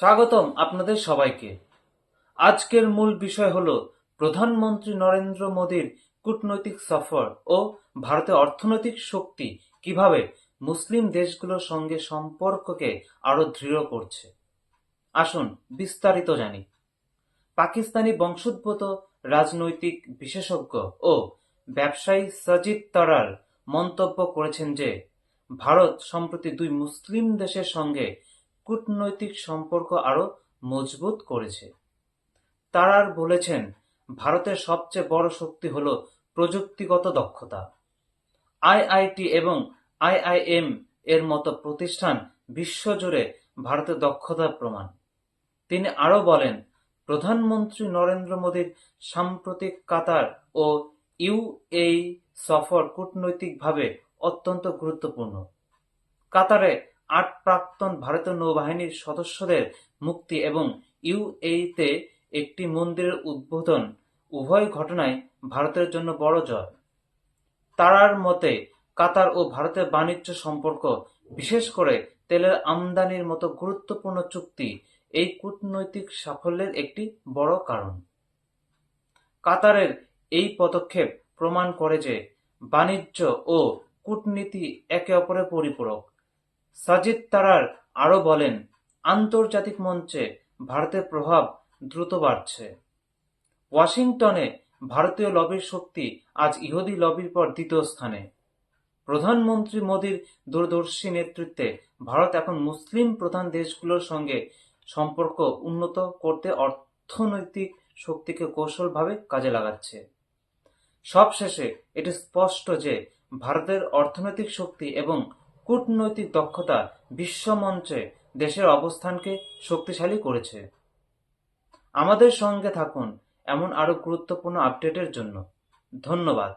স্বাগতম আপনাদের সবাইকে। আজকের মূল বিষয় হলো প্রধানমন্ত্রী নরেন্দ্র মোদীর কূটনৈতিক সফর ও ভারতের অর্থনৈতিক শক্তি কিভাবে মুসলিম দেশগুলোর সঙ্গে সম্পর্ককে আরো দৃঢ় করছে। আসুন বিস্তারিত জানি। পাকিস্তানি বংশোদ্ভূত রাজনৈতিক বিশেষজ্ঞ ও ব্যবসায়ী সাজিদ তারার মন্তব্য করেছেন যে ভারত সম্প্রতি দুই মুসলিম দেশের সঙ্গে কূটনৈতিক সম্পর্ক আরো মজবুত করেছে। তারার বলেছেন, ভারতের সবচেয়ে বড় শক্তি হল প্রযুক্তিগত দক্ষতা। আইআইটি এবং আইআইএম এর মতো প্রতিষ্ঠান বিশ্বজুড়ে ভারতের দক্ষতার প্রমাণ। তিনি আরো বলেন, প্রধানমন্ত্রী নরেন্দ্র মোদীর সাম্প্রতিক কাতার ও ইউএই সফর কূটনৈতিকভাবে অত্যন্ত গুরুত্বপূর্ণ। কাতারে ৮ প্রাক্তন ভারতীয় নৌবাহিনীর সদস্যদের মুক্তি এবং ইউএইতে একটি মন্দিরের উদ্বোধন উভয় ঘটনাই ভারতের জন্য বড় জয়। তারার মতে, কাতার ও ভারতের বাণিজ্য সম্পর্ক, বিশেষ করে তেলের আমদানির মতো গুরুত্বপূর্ণ চুক্তি, এই কূটনৈতিক সাফল্যের একটি বড় কারণ। কাতারের এই পদক্ষেপ প্রমাণ করে যে বাণিজ্য ও কূটনীতি একে অপরের পরিপূরক। সাজিদ তারার আরো বলেন, আন্তর্জাতিক মঞ্চে ভারতের প্রভাব দ্রুত বাড়ছে। ওয়াশিংটনে ভারতীয় লবির শক্তি আজ ইহুদি লবির পর দ্বিতীয় স্থানে। প্রধানমন্ত্রী মোদীর দূরদর্শী নেতৃত্বে ভারত এখন মুসলিম প্রধান দেশগুলোর সঙ্গে সম্পর্ক উন্নত করতে অর্থনৈতিক শক্তিকে কৌশলভাবে কাজে লাগাচ্ছে। সবশেষে এটি স্পষ্ট যে ভারতের অর্থনৈতিক শক্তি এবং কূটনৈতিক দক্ষতা বিশ্বমঞ্চে দেশের অবস্থানকে শক্তিশালী করেছে। আমাদের সঙ্গে থাকুন এমন আরো গুরুত্বপূর্ণ আপডেটের জন্য। ধন্যবাদ।